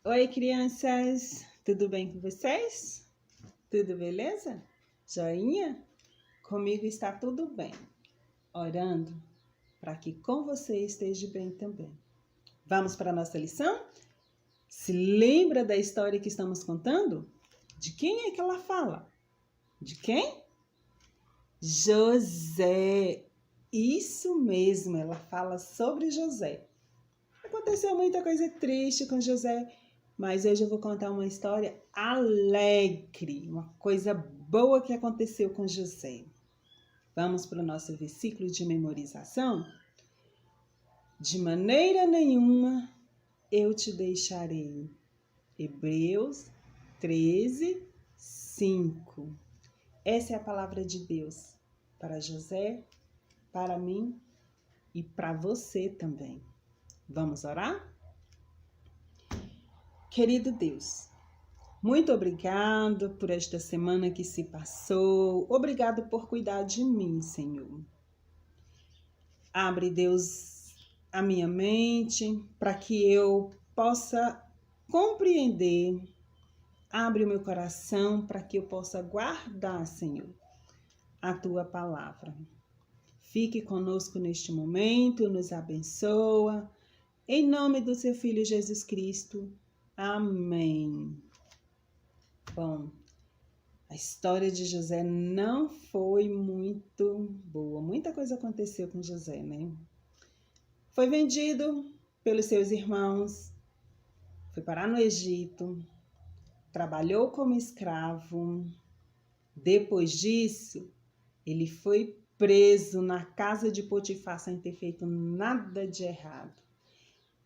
Oi, crianças! Tudo bem com vocês? Tudo beleza? Joinha? Comigo está tudo bem. Orando para que com você esteja bem também. Vamos para a nossa lição? Se lembra da história que estamos contando? De quem é que ela fala? De quem? José. Isso mesmo, ela fala sobre José. Aconteceu muita coisa triste com José, mas hoje eu vou contar uma história alegre, uma coisa boa que aconteceu com José. Vamos para o nosso versículo de memorização? De maneira nenhuma eu te deixarei. Hebreus 13, 5. Essa é a palavra de Deus para José, para mim e para você também. Vamos orar? Querido Deus, muito obrigado por esta semana que se passou. Obrigado por cuidar de mim, Senhor. Abre, Deus, a minha mente para que eu possa compreender. Abre o meu coração para que eu possa guardar, Senhor, a tua palavra. Fique conosco neste momento, nos abençoa. Em nome do seu Filho Jesus Cristo. Amém. Bom, a história de José não foi muito boa. Muita coisa aconteceu com José, né? Foi vendido pelos seus irmãos, foi parar no Egito, trabalhou como escravo. Depois disso, ele foi preso na casa de Potifar sem ter feito nada de errado.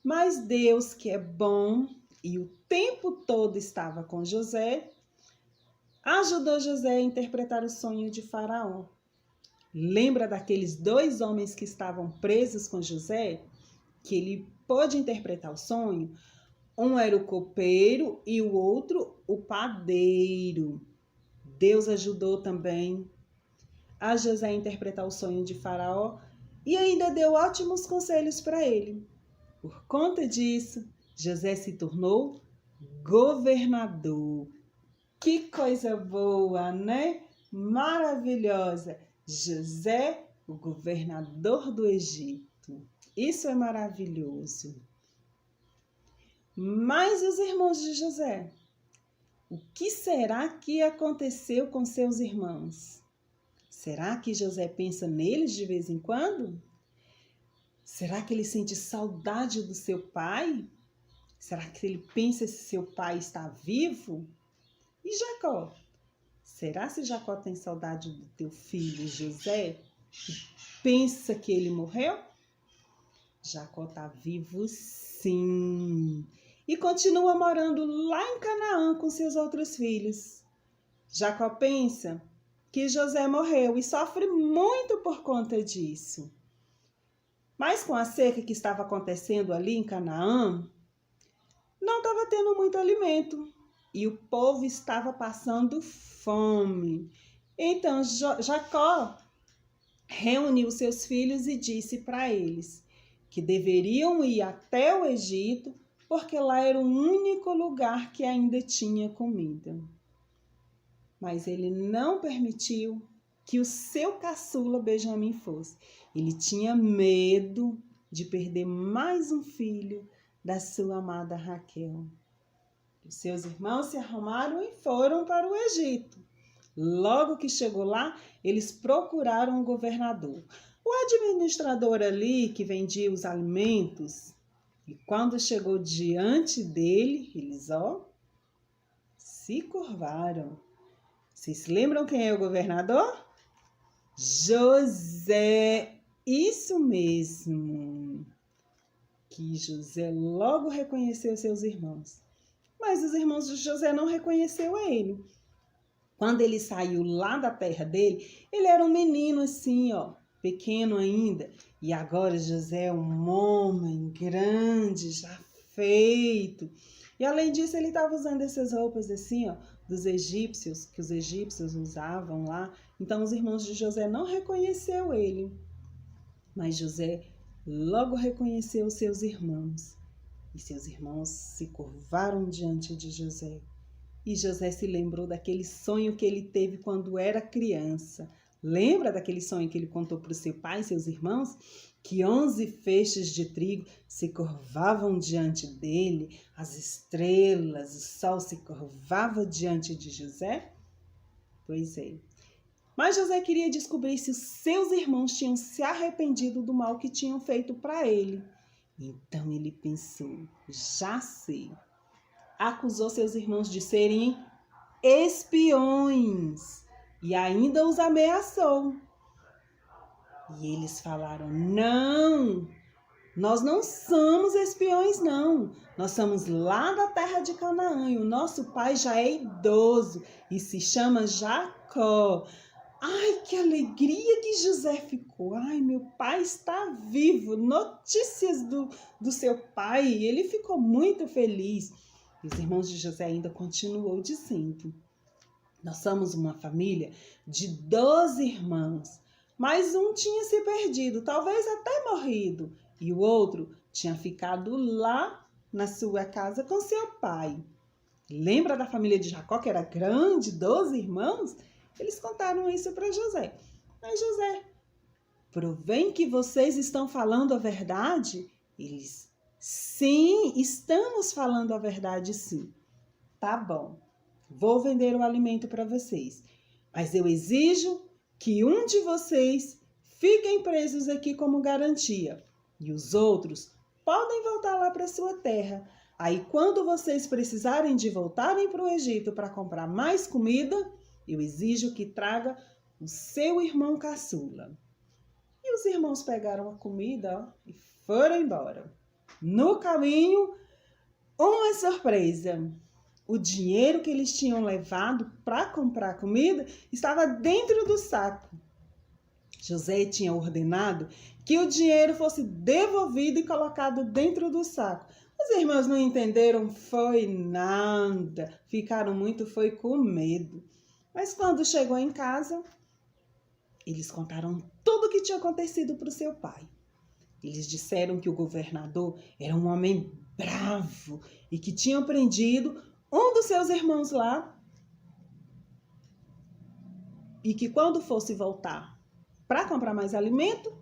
Mas Deus, que é bom e o tempo todo estava com José, ajudou José a interpretar o sonho de Faraó. Lembra daqueles 2 homens que estavam presos com José? Que ele pôde interpretar o sonho? Um era o copeiro e o outro o padeiro. Deus ajudou também a José a interpretar o sonho de Faraó e ainda deu ótimos conselhos para ele. Por conta disso, José se tornou governador. Que coisa boa, né? Maravilhosa. José, o governador do Egito. Isso é maravilhoso. Mas os irmãos de José, o que será que aconteceu com seus irmãos? Será que José pensa neles de vez em quando? Será que ele sente saudade do seu pai? Será que ele pensa se seu pai está vivo? E Jacó? Será se Jacó tem saudade do teu filho José? Pensa que ele morreu? Jacó está vivo sim. E continua morando lá em Canaã com seus outros filhos. Jacó pensa que José morreu e sofre muito por conta disso. Mas com a seca que estava acontecendo ali em Canaã, não estava tendo muito alimento e o povo estava passando fome. Então Jacó reuniu seus filhos e disse para eles que deveriam ir até o Egito, porque lá era o único lugar que ainda tinha comida. Mas ele não permitiu que o seu caçula Benjamim fosse. Ele tinha medo de perder mais um filho da sua amada Raquel. Os seus irmãos se arrumaram e foram para o Egito. Logo que chegou lá, eles procuraram o governador. O administrador ali que vendia os alimentos. E quando chegou diante dele, eles, se curvaram. Vocês se lembram quem é o governador? José. Isso mesmo. Que José logo reconheceu seus irmãos. Mas os irmãos de José não reconheceu ele. Quando ele saiu lá da terra dele, ele era um menino assim, pequeno ainda. E agora José é um homem grande, já feito. E além disso, ele estava usando essas roupas assim, dos egípcios, que os egípcios usavam lá. Então os irmãos de José não reconheceu ele. Mas José logo reconheceu seus irmãos. E seus irmãos se curvaram diante de José. E José se lembrou daquele sonho que ele teve quando era criança. Lembra daquele sonho que ele contou para o seu pai e seus irmãos? Que 11 feixes de trigo se curvavam diante dele, as estrelas, o sol se curvava diante de José? Pois é. Mas José queria descobrir se os seus irmãos tinham se arrependido do mal que tinham feito para ele. Então ele pensou, já sei. Acusou seus irmãos de serem espiões e ainda os ameaçou. E eles falaram, não, nós não somos espiões não, nós somos lá da terra de Canaã e o nosso pai já é idoso e se chama Jacó. Ai, que alegria que José ficou. Ai, meu pai está vivo. Notícias do seu pai. Ele ficou muito feliz. E os irmãos de José ainda continuou dizendo, nós somos uma família de 12 irmãos, mas um tinha se perdido, talvez até morrido, e o outro tinha ficado lá na sua casa com seu pai. Lembra da família de Jacó, que era grande, 12 irmãos? Eles contaram isso para José. Mas José, provém que vocês estão falando a verdade? Eles, sim, estamos falando a verdade, sim. Tá bom, vou vender o alimento para vocês, mas eu exijo que um de vocês fiquem presos aqui como garantia e os outros podem voltar lá para sua terra. Aí, quando vocês precisarem de voltarem para o Egito para comprar mais comida, eu exijo que traga o seu irmão caçula. E os irmãos pegaram a comida e foram embora. No caminho, uma surpresa. O dinheiro que eles tinham levado para comprar comida estava dentro do saco. José tinha ordenado que o dinheiro fosse devolvido e colocado dentro do saco. Os irmãos não entenderam, foi nada. Ficaram muito, foi com medo. Mas quando chegou em casa, eles contaram tudo o que tinha acontecido para o seu pai. Eles disseram que o governador era um homem bravo e que tinha prendido um dos seus irmãos lá e que quando fosse voltar para comprar mais alimento,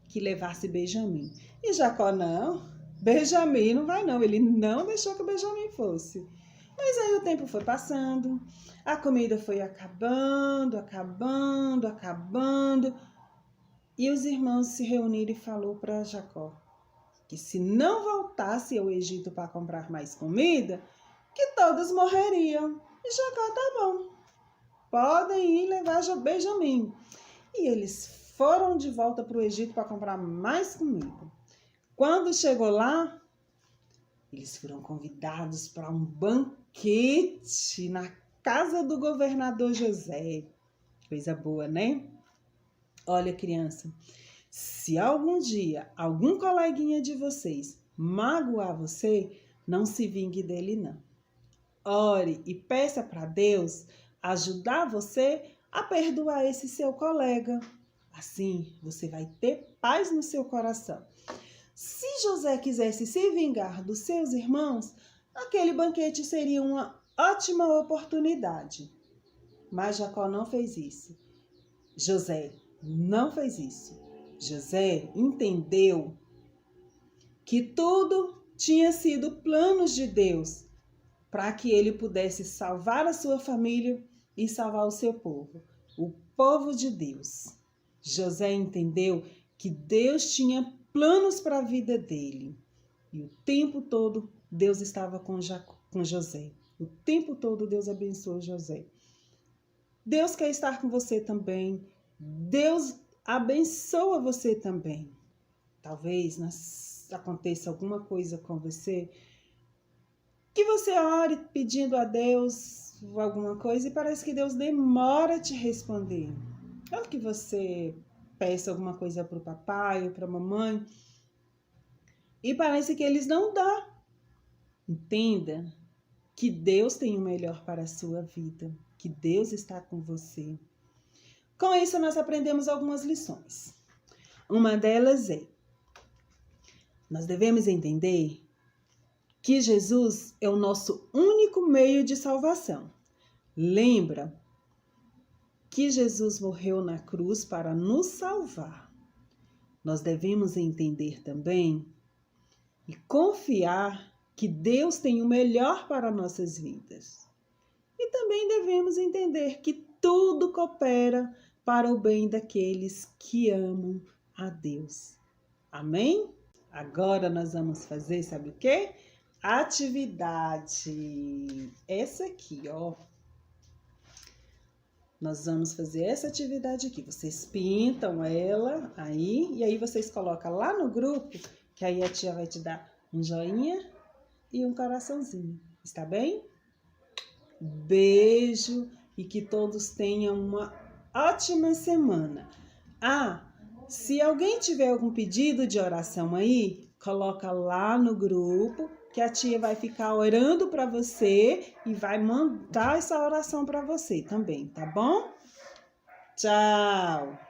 que levasse Benjamim. E Jacó, não, Benjamim não vai não, ele não deixou que Benjamim fosse. Mas aí o tempo foi passando, a comida foi acabando, e os irmãos se reuniram e falou para Jacó que se não voltasse ao Egito para comprar mais comida, que todos morreriam. E Jacó, tá bom, podem ir levar Benjamim. E eles foram de volta para o Egito para comprar mais comida. Quando chegou lá, eles foram convidados para um banquete na casa do governador José. Coisa boa, né? Olha, criança, se algum dia algum coleguinha de vocês magoar você, não se vingue dele, não. Ore e peça para Deus ajudar você a perdoar esse seu colega. Assim, você vai ter paz no seu coração. Se José quisesse se vingar dos seus irmãos, aquele banquete seria uma ótima oportunidade. Mas Jacó não fez isso. José não fez isso. José entendeu que tudo tinha sido planos de Deus para que ele pudesse salvar a sua família e salvar o seu povo, o povo de Deus. José entendeu que Deus tinha planos para a vida dele. E o tempo todo Deus estava com José. O tempo todo Deus abençoou José. Deus quer estar com você também. Deus abençoa você também. Talvez aconteça alguma coisa com você que você ore pedindo a Deus alguma coisa e parece que Deus demora a te responder. Ou que você peça alguma coisa para o papai ou para a mamãe e parece que eles não dão. Entenda que Deus tem o melhor para a sua vida, que Deus está com você. Com isso, nós aprendemos algumas lições. Uma delas é: Nós devemos entender que Jesus é o nosso único meio de salvação. Lembra que Jesus morreu na cruz para nos salvar. Nós devemos entender também e confiar que Deus tem o melhor para nossas vidas. E também devemos entender que tudo coopera para o bem daqueles que amam a Deus. Amém? Agora nós vamos fazer, sabe o quê? Atividade. Essa aqui, ó. Nós vamos fazer essa atividade aqui. Vocês pintam ela aí e aí vocês colocam lá no grupo, que aí a tia vai te dar um joinha e um coraçãozinho. Está bem? Beijo e que todos tenham uma ótima semana. Se alguém tiver algum pedido de oração aí, coloca lá no grupo, que a tia vai ficar orando para você e vai mandar essa oração para você também, tá bom? Tchau!